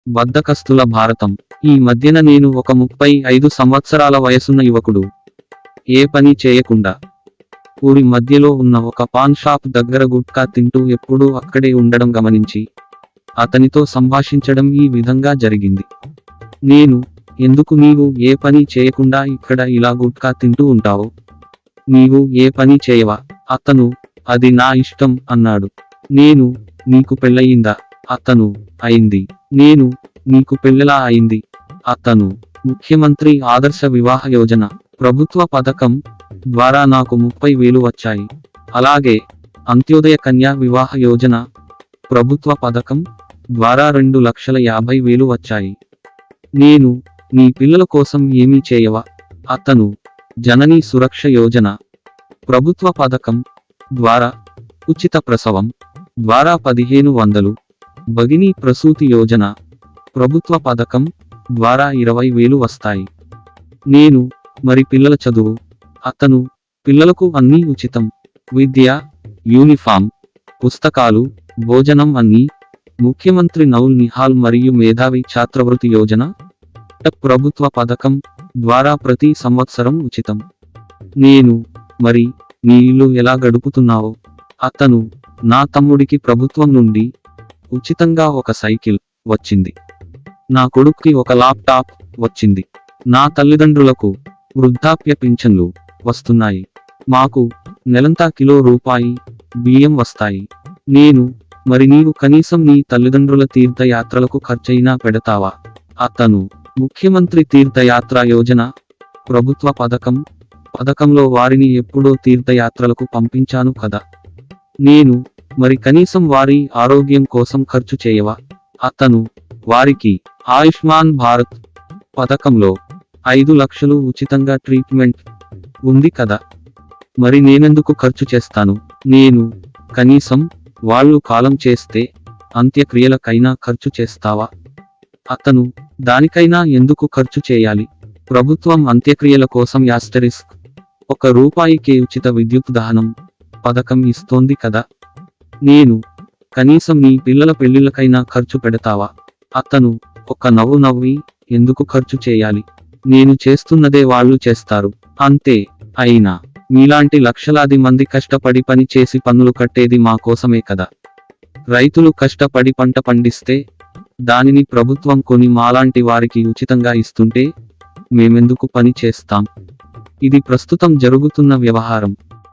బద్ధకస్తుల భారతం. ఈ మధ్యన నేను ఒక 35 సంవత్సరాల వయసున్న యువకుడు ఏ పని చేయకుండా ఊరి మధ్యలో ఉన్న ఒక పాన్ షాప్ దగ్గర గుట్కా తింటూ ఎప్పుడూ అక్కడే ఉండడం గమనించి అతనితో సంభాషించడం ఈ విధంగా జరిగింది. నేను, ఎందుకు నీవు ఏ పని చేయకుండా ఇక్కడ ఇలా గుట్కా తింటూ ఉంటావు? నీవు ఏ పని చేయవా? అతను, అది నా ఇష్టం అన్నాడు. నేను, నీకు పెళ్ళయిందా? అతను, అయింది. నేను, నీకు పెళ్ళెలా అయింది? అతను, ముఖ్యమంత్రి ఆదర్శ వివాహ యోజన ప్రభుత్వ పథకం ద్వారా నాకు 30,000 వచ్చాయి. అలాగే అంత్యోదయ కన్యా వివాహ యోజన ప్రభుత్వ పథకం ద్వారా 2,50,000 వచ్చాయి. నేను, నీ పిల్లల కోసం ఏమీ చేయవా? అతను, జననీ సురక్ష యోజన ప్రభుత్వ పథకం ద్వారా ఉచిత ప్రసవం ద్వారా 1,500, భగినీ ప్రసూతి యోజన ప్రభుత్వ పథకం ద్వారా 20,000 వస్తాయి. నేను, మరి పిల్లల చదువు? అతను, పిల్లలకు అన్నీ ఉచితం. విద్య, యూనిఫామ్, పుస్తకాలు, భోజనం అన్నీ. ముఖ్యమంత్రి నౌల్ నిహాల్ మరియు మేధావి ఛాత్రవృత్తి యోజన ప్రభుత్వ పథకం ద్వారా ప్రతి సంవత్సరం ఉచితం. నేను, మరి నీ ఇల్లు ఎలా గడుపుతున్నావో? అతను, నా తమ్ముడికి ప్రభుత్వం నుండి ఉచితంగా ఒక సైకిల్ వచ్చింది. నా కొడుక్కి ఒక ల్యాప్టాప్ వచ్చింది. నా తల్లిదండ్రులకు వృద్ధాప్య పింఛన్లు వస్తున్నాయి. మాకు నెలంతా కిలో రూపాయి బియ్యం వస్తాయి. నేను, మరి నీవు కనీసం నీ తల్లిదండ్రుల తీర్థయాత్రలకు ఖర్చయినా పెడతావా? అతను, ముఖ్యమంత్రి తీర్థయాత్ర యోజన ప్రభుత్వ పథకంలో వారిని ఎప్పుడో తీర్థయాత్రలకు పంపించాను కదా. నేను, మరి కనీసం వారి ఆరోగ్యం కోసం ఖర్చు చేయవా? అతను, వారికి ఆయుష్మాన్ భారత్ పథకంలో 5 లక్షలు ఉచితంగా ట్రీట్మెంట్ ఉంది కదా. మరి నేనెందుకు ఖర్చు చేస్తాను? నేను, కనీసం వాళ్ళు కాలం చేస్తే అంత్యక్రియలకైనా ఖర్చు చేస్తావా? అతను, దానికైనా ఎందుకు ఖర్చు చేయాలి? ప్రభుత్వం అంత్యక్రియల కోసం ₹1 ఉచిత విద్యుత్ దహనం పథకం ఇస్తోంది కదా. నేను, కనీసం నీ పిల్లల పెళ్లిళ్ళకైనా ఖర్చు పెడతావా? అతను, ఒక నవ్వు నవ్వి, ఎందుకు ఖర్చు చేయాలి? నేను చేస్తున్నదే వాళ్ళు చేస్తారు అంతే. అయినా మీలాంటి లక్షలాది మంది కష్టపడి పని చేసి పన్నులు కట్టేది మా కోసమే కదా. రైతులు కష్టపడి పంట పండిస్తే దానిని ప్రభుత్వం కొని మాలాంటి వారికి ఉచితంగా ఇస్తుంటే మేమెందుకు పని చేస్తాం? ఇది ప్రస్తుతం జరుగుతున్న వ్యవహారం.